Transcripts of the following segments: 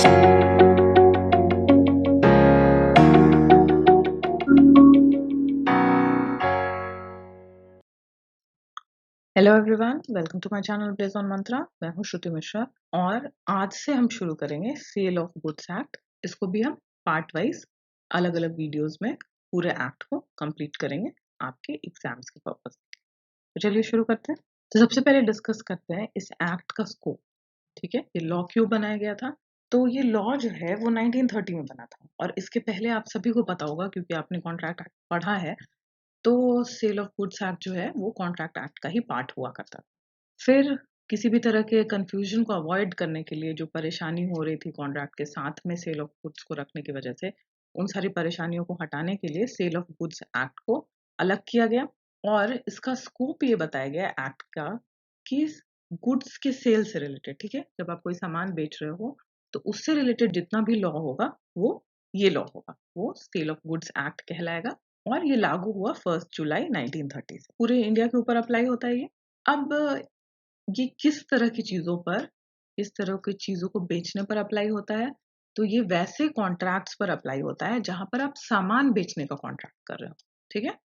Hello everyone, welcome to my channel based on mantra. मैं हूं श्रुति मिश्रा और आज से हम शुरू करेंगे सेल ऑफ गुड्स एक्ट। इसको भी हम पार्ट वाइज अलग अलग वीडियोस में पूरे एक्ट को कंप्लीट करेंगे आपके एग्जाम्स के पर्पस से। तो चलिए शुरू करते हैं। तो सबसे पहले डिस्कस करते हैं इस एक्ट का स्कोप। ठीक है, ये लॉ क्यों बनाया गया था? तो ये लॉ जो है वो 1930 में बना था और इसके पहले आप सभी को पता होगा क्योंकि आपने कॉन्ट्रैक्ट एक्ट पढ़ा है, तो सेल ऑफ गुड्स एक्ट जो है वो कॉन्ट्रैक्ट एक्ट का ही पार्ट हुआ करता था। फिर किसी भी तरह के कंफ्यूजन को अवॉइड करने के लिए जो परेशानी हो रही थी कॉन्ट्रैक्ट के साथ में सेल ऑफ गुड्स को रखने की वजह से, उन सारी परेशानियों को हटाने के लिए सेल ऑफ गुड्स एक्ट को अलग किया गया और इसका स्कोप ये बताया गया एक्ट का कि गुड्स के सेल से रिलेटेड, ठीक है, जब आप कोई सामान बेच रहे हो तो उससे रिलेटेड जितना भी लॉ होगा वो ये लॉ होगा, वो सेल ऑफ गुड्स एक्ट कहलाएगा और ये लागू हुआ 1 जुलाई 1930 से। पूरे इंडिया के ऊपर अप्लाई होता है ये। अब ये किस तरह की चीजों पर, इस तरह की चीजों को बेचने पर अप्लाई होता है? तो ये वैसे कॉन्ट्रैक्ट्स पर अप्लाई होता है जहां पर आप सामान बेचने का कॉन्ट्रैक्ट कर रहे हो। ठीक है,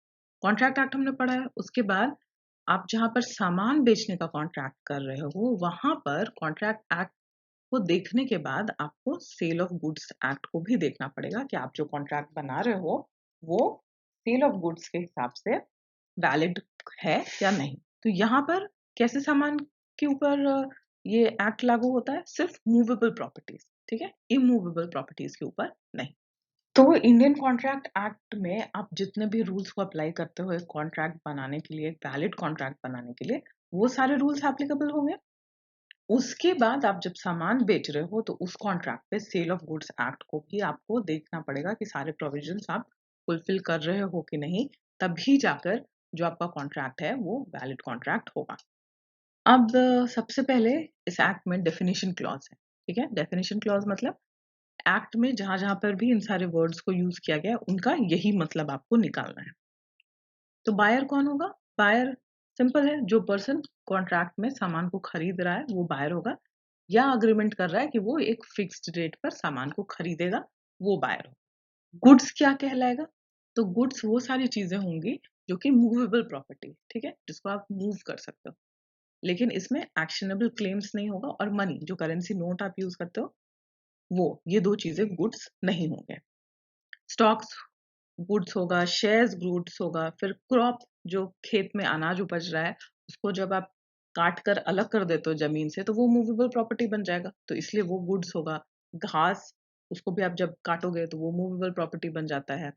कॉन्ट्रैक्ट एक्ट हमने पढ़ा है। उसके बाद आप जहां पर सामान बेचने का कॉन्ट्रैक्ट कर रहे हो वहां पर कॉन्ट्रैक्ट एक्ट को देखने के बाद आपको सेल ऑफ गुड्स एक्ट को भी देखना पड़ेगा कि आप जो कॉन्ट्रैक्ट बना रहे हो वो सेल ऑफ गुड्स के हिसाब से वैलिड है या नहीं। तो यहाँ पर कैसे सामान के ऊपर ये एक्ट लागू होता है? सिर्फ मूवेबल प्रॉपर्टीज, ठीक है, इमूवेबल प्रॉपर्टीज के ऊपर नहीं। तो इंडियन कॉन्ट्रैक्ट एक्ट में आप जितने भी रूल्स को अप्लाई करते हो एक कॉन्ट्रैक्ट बनाने के लिए, एक वैलिड कॉन्ट्रैक्ट बनाने के लिए, वो सारे रूल्स एप्लीकेबल होंगे। उसके बाद आप जब सामान बेच रहे हो तो उस कॉन्ट्रैक्ट पे सेल ऑफ गुड्स एक्ट को भी आपको देखना पड़ेगा कि सारे प्रोविजंस आप फुलफिल कर रहे हो कि नहीं, तभी जाकर जो आपका कॉन्ट्रैक्ट है वो वैलिड कॉन्ट्रैक्ट होगा। अब सबसे पहले इस एक्ट में डेफिनेशन क्लॉज है। ठीक है, डेफिनेशन क्लॉज मतलब एक्ट में जहां जहां पर भी इन सारे वर्ड्स को यूज किया गया उनका यही मतलब आपको निकालना है। तो बायर कौन होगा? बायर सिंपल है, जो पर्सन कॉन्ट्रैक्ट में सामान को खरीद रहा है वो बायर होगा, या अग्रीमेंट कर रहा है कि वो एक फिक्स्ड रेट पर सामान को खरीदेगा, वो बायर होगा। गुड्स क्या कहलाएगा? तो गुड्स वो सारी चीजें होंगी जो कि मूवेबल प्रॉपर्टी, ठीक है, जिसको आप मूव कर सकते हो, लेकिन इसमें एक्शनेबल क्लेम्स नहीं होगा। और मनी, जो करेंसी नोट आप यूज करते हो, वो ये दो चीजें गुड्स नहीं होंगे। स्टॉक्स गुड्स होगा, शेयर्स गुड्स होगा, फिर क्रॉप, जो खेत में अनाज उपज रहा है उसको जब आप काट कर अलग कर देते हो जमीन से तो वो मूवेबल प्रॉपर्टी बन जाएगा, तो इसलिए वो गुड्स होगा। घास, उसको भी आप जब काटोगे तो वो मूवेबल प्रॉपर्टी बन जाता है।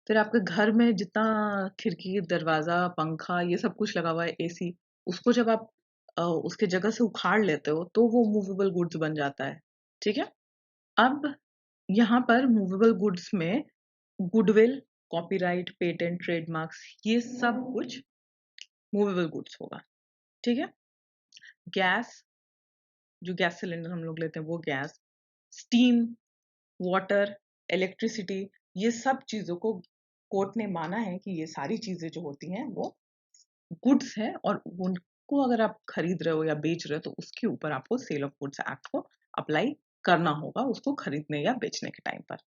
फिर आपके घर में जितना खिड़की, दरवाजा, पंखा, ये सब कुछ लगा हुआ है, एसी, उसको जब आप उसके जगह से उखाड़ लेते हो तो वो मूवेबल गुड्स बन जाता है। ठीक है, अब यहाँ पर मूवेबल गुड्स में गुडविल, कॉपीराइट, पेटेंट, ट्रेडमार्क्स, ये सब कुछ मूवेबल गुड्स होगा। ठीक है, गैस, जो गैस सिलेंडर हम लोग लेते हैं वो गैस, स्टीम, वाटर, इलेक्ट्रिसिटी, ये सब चीजों को कोर्ट ने माना है कि ये सारी चीजें जो होती हैं वो गुड्स है और उनको अगर आप खरीद रहे हो या बेच रहे हो तो उसके ऊपर आपको सेल ऑफ गुड्स एक्ट को अप्लाई करना होगा, उसको खरीदने या बेचने के टाइम पर।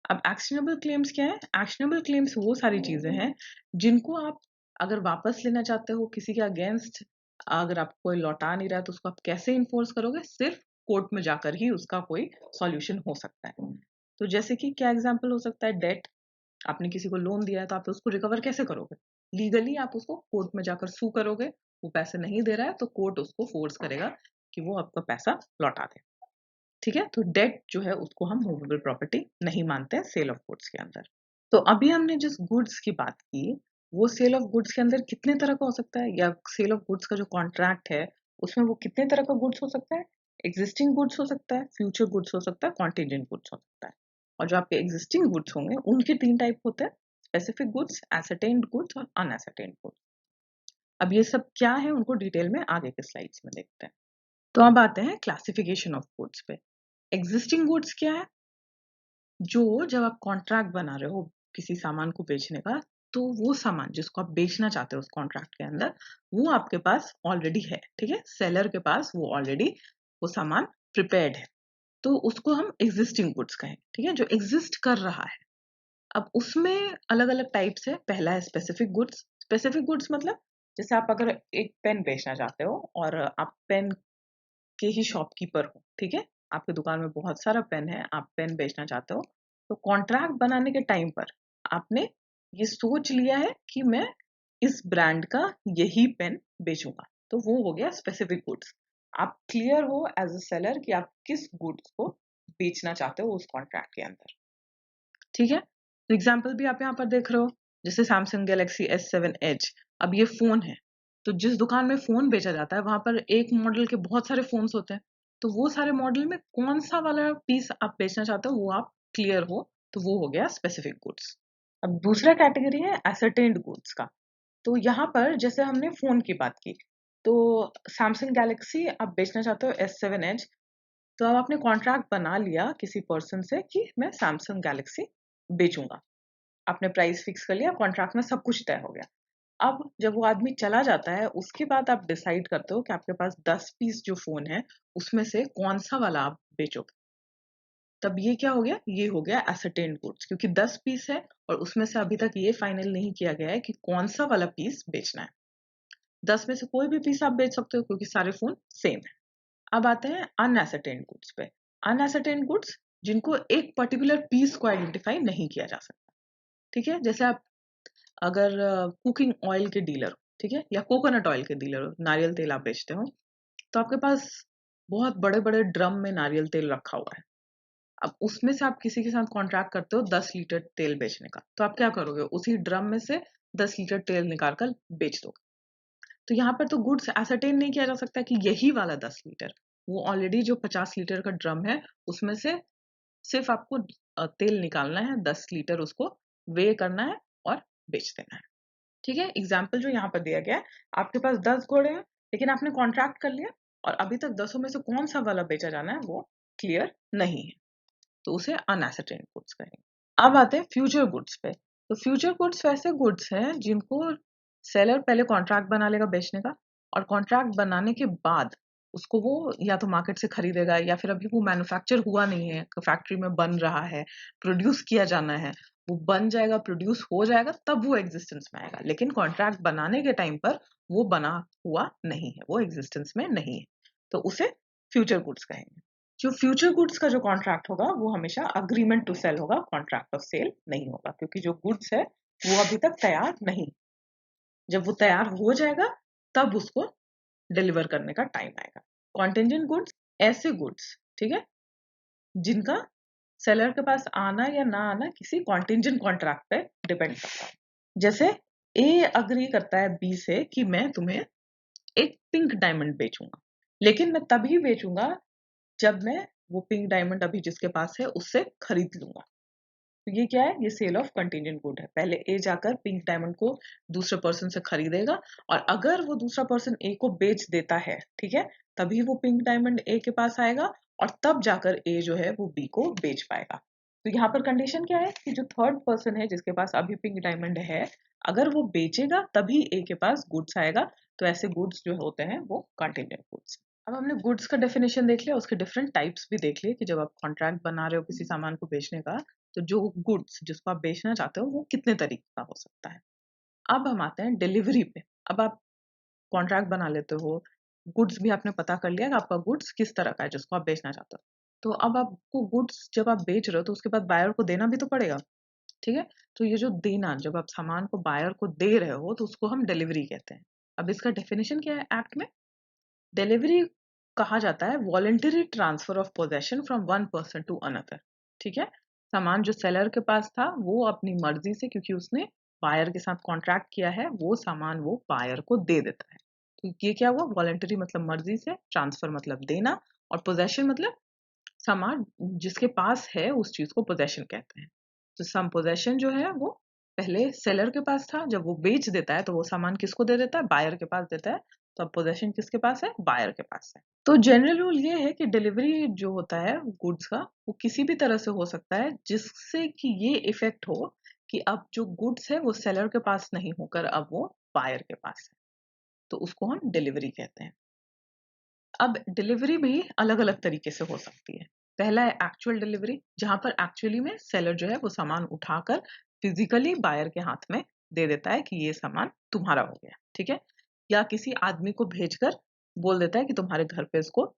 अब एक्शनेबल क्लेम्स क्या है? एक्शनेबल क्लेम्स वो सारी चीजें हैं जिनको आप अगर वापस लेना चाहते हो किसी के अगेंस्ट, अगर आपको कोई लौटा नहीं रहा है तो उसको आप कैसे इन्फोर्स करोगे? सिर्फ कोर्ट में जाकर ही उसका कोई सॉल्यूशन हो सकता है। तो जैसे कि क्या एग्जाम्पल हो सकता है? डेट, आपने किसी को लोन दिया है तो आप उसको रिकवर कैसे करोगे? लीगली आप उसको कोर्ट में जाकर सू करोगे, वो पैसे नहीं दे रहा है तो कोर्ट उसको फोर्स करेगा कि वो आपका पैसा लौटा दे। ठीक है, तो डेट जो है उसको हम मूवेबल प्रॉपर्टी नहीं मानते हैं सेल ऑफ गुड्स के अंदर। तो अभी हमने जिस गुड्स की बात की वो सेल ऑफ गुड्स के अंदर कितने तरह का हो सकता है, या सेल ऑफ गुड्स का जो कॉन्ट्रैक्ट है उसमें वो कितने तरह का गुड्स हो सकता है? एग्जिस्टिंग गुड्स हो सकता है, फ्यूचर गुड्स हो सकता है, कॉन्टीजेंट गुड्स हो सकता है। और जो आपके एग्जिस्टिंग गुड्स होंगे उनके 3 टाइप होते हैं, स्पेसिफिक गुड्स, एसरटेन्ड गुड्स और अनएसरटेन्ड गुड्स। अब ये सब क्या है उनको डिटेल में आगे के स्लाइड्स में देखते हैं। तो अब आते हैं क्लासिफिकेशन ऑफ गुड्स पे। एग्जिस्टिंग गुड्स क्या है? जो जब आप कॉन्ट्रैक्ट बना रहे हो किसी सामान को बेचने का, तो वो सामान जिसको आप बेचना चाहते हो उस कॉन्ट्रैक्ट के अंदर, वो आपके पास ऑलरेडी है। ठीक है, सेलर के पास वो ऑलरेडी वो सामान प्रिपेयर्ड है। तो उसको हम एग्जिस्टिंग गुड्स कहें, ठीक है, जो एग्जिस्ट कर रहा है। अब उसमें अलग अलग टाइप्स है। पहला है स्पेसिफिक गुड्स। स्पेसिफिक गुड्स मतलब जैसे आप अगर एक पेन बेचना चाहते हो और आप पेन के ही शॉपकीपर हो, ठीक है, आपकी दुकान में बहुत सारा पेन है, आप पेन बेचना चाहते हो, तो कॉन्ट्रैक्ट बनाने के टाइम पर आपने ये सोच लिया है कि मैं इस ब्रांड का यही पेन बेचूंगा, तो वो हो गया स्पेसिफिक गुड्स। आप क्लियर हो एज अ सेलर कि आप किस गुड्स को बेचना चाहते हो उस कॉन्ट्रैक्ट के अंदर, ठीक है। तो एग्जाम्पल भी आप यहाँ पर देख रहे हो, जैसे सैमसंग गैलेक्सी S7 Edge। अब ये फोन है, तो जिस दुकान में फोन बेचा जाता है वहां पर एक मॉडल के बहुत सारे फोन्स होते हैं, तो वो सारे मॉडल में कौन सा वाला पीस आप बेचना चाहते हो वो आप क्लियर हो, तो वो हो गया स्पेसिफिक गुड्स। अब दूसरा कैटेगरी है एसरटेन्ड गुड्स का। तो यहाँ पर जैसे हमने फोन की बात की, तो सैमसंग गैलेक्सी आप बेचना चाहते हो S7 Edge, तो अब आपने कॉन्ट्रैक्ट बना लिया किसी पर्सन से कि मैं सैमसंग गैलेक्सी बेचूंगा, आपने प्राइस फिक्स कर लिया, कॉन्ट्रैक्ट में सब कुछ तय हो गया। अब जब वो आदमी चला जाता है उसके बाद आप डिसाइड करते हो कि आपके पास 10 पीस जो फोन है उसमें से कौन सा वाला आप बेचोगे। तब ये क्या हो गया, ये हो गया एसरटेन्ड गुड्स, क्योंकि 10 पीस है और उसमें से अभी तक ये फाइनल नहीं किया गया है कि कौन सा वाला पीस बेचना है। 10 में से कोई भी पीस आप बेच सकते हो क्योंकि सारे फोन सेम है। अब आते हैं अनएसरटेन्ड गुड्स पे। अनएसरटेन्ड गुड्स जिनको एक पर्टिकुलर पीस को आइडेंटिफाई नहीं किया जा सकता, ठीक है। जैसे आप अगर कुकिंग ऑयल के डीलर हो, ठीक है, या कोकोनट ऑयल के डीलर हो, नारियल तेल आप बेचते हो, तो आपके पास बहुत बड़े बड़े ड्रम में नारियल तेल रखा हुआ है। अब उसमें से आप किसी के साथ कॉन्ट्रैक्ट करते हो 10 लीटर तेल बेचने का, तो आप क्या करोगे, उसी ड्रम में से 10 लीटर तेल निकाल कर बेच दोगे। तो यहाँ पर तो गुड्स एसरटेन नहीं किया जा सकता कि यही वाला 10 लीटर, वो ऑलरेडी जो 50 लीटर का ड्रम है उसमें से सिर्फ आपको तेल निकालना है, 10 लीटर उसको वे करना है और बेच देना है, ठीक है। एग्जाम्पल जो यहाँ पर दिया गया है, आपके पास 10 घोड़े हैं लेकिन आपने कॉन्ट्रैक्ट कर लिया और अभी तक 10 में से कौन सा वाला बेचा जाना है वो क्लियर नहीं है, तो उसे अनएसरटेन्ड गुड्स कहेंगे। अब आते हैं फ्यूचर गुड्स पे। तो फ्यूचर गुड्स वैसे गुड्स हैं जिनको सेलर पहले कॉन्ट्रैक्ट बना लेगा बेचने का, और कॉन्ट्रैक्ट बनाने के बाद उसको वो या तो मार्केट से खरीदेगा या फिर अभी वो मैन्युफैक्चर हुआ नहीं है, फैक्ट्री में बन रहा है, प्रोड्यूस किया जाना है, वो बन जाएगा, प्रोड्यूस हो जाएगा, तब वो एग्जिस्टेंस में आएगा। लेकिन कॉन्ट्रैक्ट बनाने के टाइम पर वो बना हुआ नहीं है, वो एग्जिस्टेंस में नहीं है, तो उसे फ्यूचर गुड्स कहेंगे। जो फ्यूचर गुड्स का जो कॉन्ट्रैक्ट होगा वो हमेशा अग्रीमेंट टू सेल होगा, कॉन्ट्रैक्ट ऑफ सेल नहीं होगा, क्योंकि जो गुड्स है वो अभी तक तैयार नहीं। जब वो तैयार हो जाएगा तब उसको डिलीवर करने का टाइम आएगा। कॉन्टेंजेंट गुड्स ऐसे गुड्स, ठीक है, जिनका सेलर के पास आना या ना आना किसी कॉन्टेंजेंट कॉन्ट्रैक्ट पे डिपेंड करता है। जैसे ए अग्री करता है बी से कि मैं तुम्हें एक पिंक डायमंड बेचूंगा, लेकिन मैं तभी बेचूंगा जब मैं वो पिंक डायमंड अभी जिसके पास है उससे खरीद लूंगा। तो ये क्या है, ये सेल ऑफ कंटिजेंट गुड है। पहले ए जाकर पिंक डायमंड को दूसरे पर्सन से खरीदेगा और अगर वो दूसरा पर्सन ए को बेच देता है, ठीक है, तभी वो पिंक डायमंड ए के पास आएगा और तब जाकर ए जो है वो बी को बेच पाएगा। तो यहाँ पर कंडीशन क्या है कि जो थर्ड पर्सन है जिसके पास अभी पिंक डायमंड है, अगर वो बेचेगा तभी ए के पास गुड्स आएगा। तो ऐसे गुड्स जो होते हैं वो कंटिजेंट गुड्स। अब हमने गुड्स का डेफिनेशन देख लिया, उसके डिफरेंट टाइप्स भी देख लिए कि जब आप कॉन्ट्रैक्ट बना रहे हो किसी सामान को बेचने का, तो जो गुड्स जिसको आप बेचना चाहते हो वो कितने तरीके का हो सकता है। अब हम आते हैं डिलीवरी पे। अब आप कॉन्ट्रैक्ट बना लेते हो, गुड्स भी आपने पता कर लिया कि आपका गुड्स किस तरह का है जिसको आप बेचना चाहते हो, तो अब आपको गुड्स जब आप बेच रहे हो तो उसके बाद बायर को देना भी तो पड़ेगा, ठीक है। तो ये जो देना, जब आप सामान को बायर को दे रहे हो तो उसको हम डिलीवरी कहते हैं। अब इसका डेफिनेशन क्या है एक्ट में, डिलीवरी कहा जाता है voluntary transfer of possession from one person to another, ठीक है। सामान जो सेलर के पास था वो अपनी मर्जी से, क्योंकि उसने बायर के साथ कॉन्ट्रैक्ट किया है, वो सामान वो बायर को दे देता है। तो ये क्या हुआ, वॉलंटरी मतलब मर्जी से, ट्रांसफर मतलब देना, और पोजेशन मतलब सामान जिसके पास है उस चीज को पोजेशन कहते हैं। तो सम पोजेशन जो है वो पहले सेलर के पास था, जब वो बेच देता है तो वो सामान किसको दे देता है, बायर के पास देता है। तो अब पोजेशन किसके पास है, बायर के पास है। तो जनरल रूल ये है कि डिलीवरी जो होता है गुड्स का वो किसी भी तरह से हो सकता है जिससे कि ये इफेक्ट हो कि अब जो गुड्स है वो सेलर के पास नहीं होकर अब वो बायर के पास है, तो उसको हम डिलीवरी कहते हैं। अब डिलीवरी भी अलग अलग तरीके से हो सकती है। पहला है एक्चुअल डिलीवरी, जहां पर एक्चुअली में सेलर जो है वो सामान उठाकर फिजिकली बायर के हाथ में दे देता है कि ये सामान तुम्हारा हो गया, ठीक है। या किसी आदमी को भेजकर बोल देता है कि तुम्हारे घर पे इसको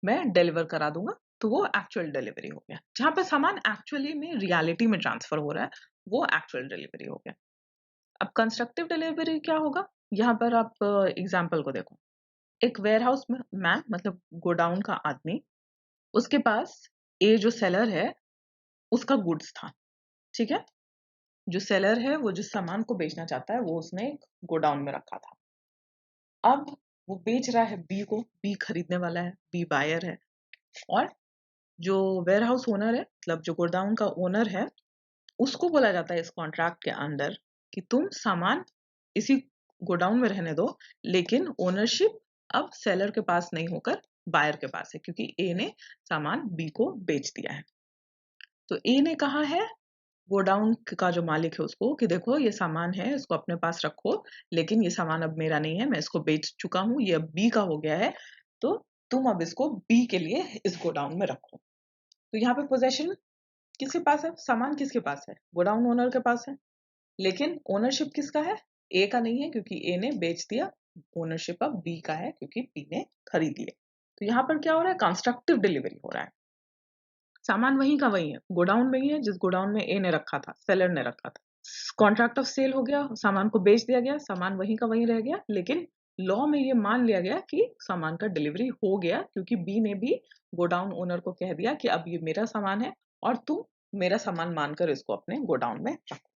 मैं डिलीवर करा दूंगा, तो वो एक्चुअल डिलीवरी हो गया। जहां पर सामान एक्चुअली में रियलिटी में ट्रांसफर हो रहा है, वो एक्चुअल डिलीवरी हो गया। अब कंस्ट्रक्टिव डिलीवरी क्या होगा, यहाँ पर आप एग्जाम्पल को देखो। एक वेयरहाउस में मैन मतलब गोडाउन का आदमी, उसके पास ये जो सेलर है उसका गुड्स था, ठीक है। जो सेलर है वो जिस सामान को बेचना चाहता है वो उसने एक गोडाउन में रखा था। अब वो बेच रहा है बी को, बी खरीदने वाला है, बी बायर है। और जो वेयरहाउस ओनर है मतलब जो गोडाउन का ओनर है, उसको बोला जाता है इस कॉन्ट्रैक्ट के अंदर कि तुम सामान इसी गोडाउन में रहने दो, लेकिन ओनरशिप अब सेलर के पास नहीं होकर बायर के पास है, क्योंकि ए ने सामान बी को बेच दिया है। तो ए ने कहा है गोडाउन का जो मालिक है उसको कि देखो ये सामान है, इसको अपने पास रखो, लेकिन ये सामान अब मेरा नहीं है, मैं इसको बेच चुका हूँ, ये अब बी का हो गया है, तो तुम अब इसको बी के लिए इस गोडाउन में रखो। तो यहाँ पे पोजेशन किसके पास है, सामान किसके पास है, गोडाउन ओनर के पास है, लेकिन ओनरशिप किसका है, ए का नहीं है, क्योंकि ए ने बेच दिया। ओनरशिप अब बी का है क्योंकि बी ने खरीद लिया। तो यहाँ पर क्या हो रहा है, कंस्ट्रक्टिव डिलीवरी हो रहा है। सामान वहीं का वही है, गोडाउन में ही है जिस गोडाउन में ए ने रखा था, सेलर ने रखा था। कॉन्ट्रैक्ट ऑफ सेल हो गया, सामान को बेच दिया गया, सामान वहीं का वहीं रह गया, लेकिन लॉ में ये मान लिया गया कि सामान का डिलीवरी हो गया, क्योंकि बी ने भी गोडाउन ओनर को कह दिया कि अब ये मेरा सामान है और तुम मेरा सामान मानकर इसको अपने गोडाउन में रखो।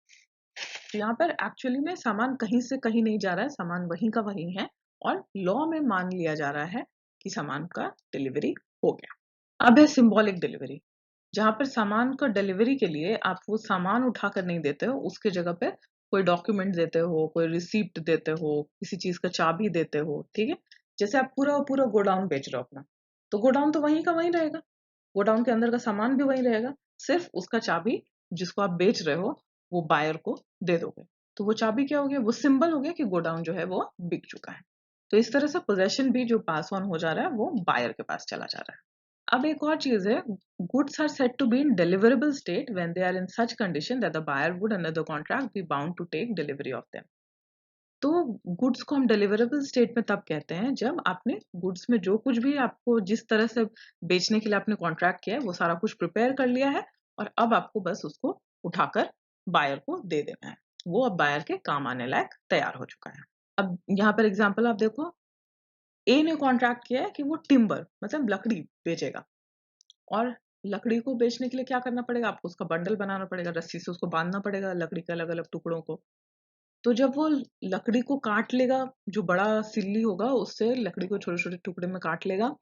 तो यहाँ पर एक्चुअली में सामान कहीं से कहीं नहीं जा रहा है, सामान वहीं का वहीं है, और लॉ में मान लिया जा रहा है कि सामान का डिलीवरी हो गया। अब है सिंबॉलिक डिलीवरी, जहां पर सामान का डिलीवरी के लिए आप वो सामान उठाकर नहीं देते हो, उसके जगह पे कोई डॉक्यूमेंट देते हो, कोई रिसीप्ट देते हो, किसी चीज का चाबी देते हो, ठीक है। जैसे आप पूरा पूरा गोडाउन बेच रहे हो अपना, तो गोडाउन तो वहीं का वहीं रहेगा, गोडाउन के अंदर का सामान भी वहीं रहेगा, सिर्फ उसका चाबी जिसको आप बेच रहे हो वो बायर को दे दोगे। तो वो चाबी क्या हो गया, वो सिंबल हो गया कि गोडाउन जो है वो बिक चुका है। तो इस तरह से पोजेशन भी जो पास ऑन हो जा रहा है वो बायर के पास चला जा रहा है। अब एक और चीज है, goods are said to be in deliverable state when they are in such condition that the buyer would under the contract be bound to take delivery of them। तो गुड्स को हम डिलीवरेबल स्टेट में तब कहते हैं जब आपने goods में जो कुछ भी आपको जिस तरह से बेचने के लिए आपने कॉन्ट्रैक्ट किया है वो सारा कुछ प्रिपेयर कर लिया है, और अब आपको बस उसको उठाकर बायर को दे देना है, वो अब बायर के काम आने लायक तैयार हो चुका है। अब यहाँ पर एग्जाम्पल आप देखो, ए ने कॉन्ट्रैक्ट किया है कि वो टिम्बर मतलब लकड़ी बेचेगा, और लकड़ी को बेचने के लिए क्या करना पड़ेगा, आपको उसका बंडल बनाना पड़ेगा, रस्सी से उसको बांधना पड़ेगा लकड़ी के अलग अलग टुकड़ों को। तो जब वो लकड़ी को काट लेगा, जो बड़ा सिल्ली होगा उससे लकड़ी को छोटे छोटे टुकड़े में काट लेगा,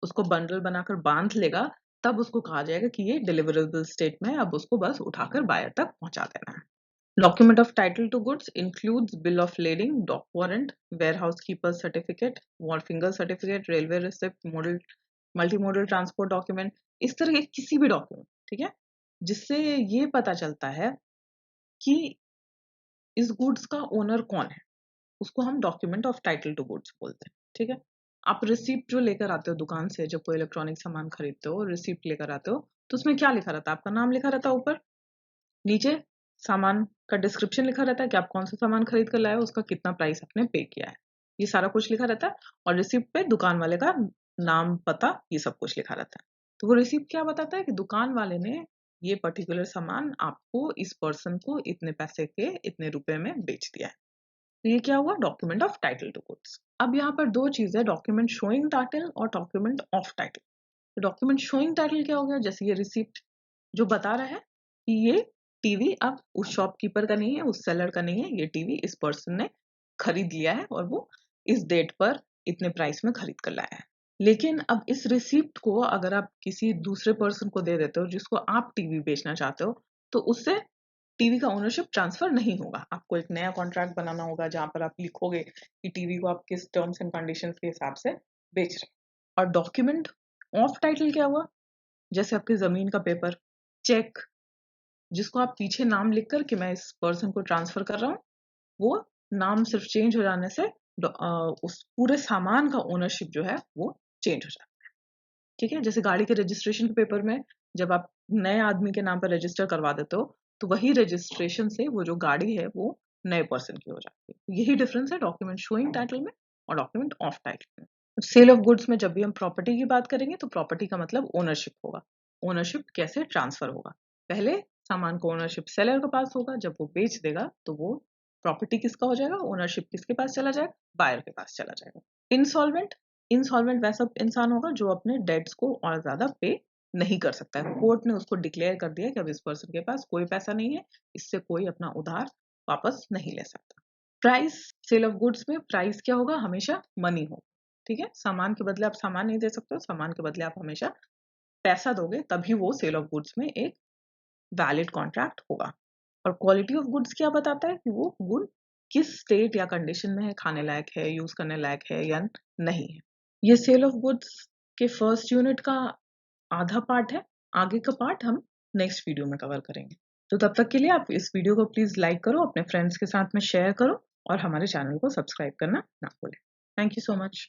उसको बंडल बनाकर बांध लेगा, तब उसको कहा जाएगा कि ये डिलीवरेबल स्टेट में है, अब उसको बस उठाकर बायर तक पहुंचा देना है। Document of title to goods includes bill of lading, dock warrant, warehouse keeper certificate, wharfinger certificate, railway receipt, modal multimodal transport document, इस तरह के किसी भी डॉक्यूमेंट, ठीक है, जिससे ये पता चलता है कि इस गुड्स का ओनर कौन है, उसको हम document of title to goods बोलते हैं, ठीक है। आप रिसिप्ट जो लेकर आते हो दुकान से, जब कोई इलेक्ट्रॉनिक सामान खरीदते हो, रिसिप्ट लेकर आते हो, तो उसमें क्या लिखा रहता है, आपका नाम लिखा रहता है ऊपर, नीचे सामान का डिस्क्रिप्शन लिखा रहता है कि आप कौन सा सामान खरीद कर लाए हो, उसका कितना प्राइस आपने पे किया है, ये सारा कुछ लिखा रहता है। और रिसिप्ट पे दुकान वाले का नाम पता ये सब कुछ लिखा रहता है। तो वो रिसिप्ट क्या बताता है कि दुकान वाले ने ये पर्टिकुलर सामान आपको, इस पर्सन को इतने पैसे के इतने रुपए में बेच दिया है। तो ये क्या हुआ, document of title to goods. अब यहाँ पर दो चीज है, डॉक्यूमेंट शोइंग टाइटल और डॉक्यूमेंट ऑफ टाइटल। तो डॉक्यूमेंट शोइंग टाइटल क्या हो गया, जैसे ये रिसिप्ट जो बता रहा है कि ये टीवी अब उस शॉपकीपर का नहीं है, उस सेलर का नहीं है, ये टीवी इस पर्सन ने खरीद लिया है और वो इस डेट पर इतने प्राइस में खरीद कर लाया है। लेकिन अब इस रिसिप्ट को अगर आप किसी दूसरे पर्सन को दे देते हो जिसको आप टीवी बेचना चाहते हो, तो उससे टीवी का ओनरशिप ट्रांसफर नहीं होगा, आपको एक नया कॉन्ट्रैक्ट बनाना होगा जहां पर आप लिखोगे कि टीवी को आप किस टर्म्स एंड कंडीशंस के हिसाब से बेच रहे हैं। और डॉक्यूमेंट ऑफ टाइटल क्या हुआ, जैसे आपकी जमीन का पेपर, चेक, जिसको आप पीछे नाम लिखकर कि मैं इस पर्सन को ट्रांसफर कर रहा हूँ, वो नाम सिर्फ चेंज हो जाने से उस पूरे सामान का ओनरशिप जो है वो चेंज हो जाता है। ठीक है, जैसे गाड़ी के रजिस्ट्रेशन के पेपर में जब आप नए आदमी के नाम पर रजिस्टर करवा देते हो तो वही रजिस्ट्रेशन से वो जो गाड़ी है वो नए पर्सन की हो जाती है। यही डिफरेंस है डॉक्यूमेंट शोइंग टाइटल में और डॉक्यूमेंट ऑफ टाइटल में। सेल ऑफ गुड्स में जब भी हम प्रॉपर्टी की बात करेंगे तो प्रॉपर्टी का मतलब ओनरशिप होगा। ओनरशिप कैसे ट्रांसफर होगा, पहले सामान को ओनरशिप सेलर के पास होगा, जब वो बेच देगा तो वो प्रॉपर्टी किसका हो जाएगा, ओनरशिप किसके पास चला जाएगा, बायर के पास चला जाएगा। इंसॉल्वेंट, इंसॉल्वेंट वैसा इंसान होगा जो अपने डेट्स को और ज्यादा पे नहीं कर सकता है। कोर्ट ने उसको डिक्लेयर कर दिया कि अब इस पर्सन के पास कोई पैसा नहीं है, इससे कोई अपना उधार वापस नहीं ले सकता। प्राइस, सेल ऑफ गुड्स में प्राइस क्या होगा, हमेशा मनी होगा। ठीक है, सामान के बदले आप सामान नहीं दे सकते हो, सामान के बदले आप हमेशा पैसा दोगे, तभी वो सेल ऑफ गुड्स में एक वैलिड कॉन्ट्रैक्ट होगा। और क्वालिटी ऑफ गुड्स क्या बताता है कि वो गुड किस स्टेट या कंडीशन में है, खाने लायक है, यूज करने लायक है या नहीं है। ये सेल ऑफ गुड्स के फर्स्ट यूनिट का आधा पार्ट है, आगे का पार्ट हम नेक्स्ट वीडियो में कवर करेंगे। तो तब तक के लिए आप इस वीडियो को प्लीज लाइक करो, अपने फ्रेंड्स के साथ में शेयर करो और हमारे चैनल को सब्सक्राइब करना ना भूलें। Thank you so much.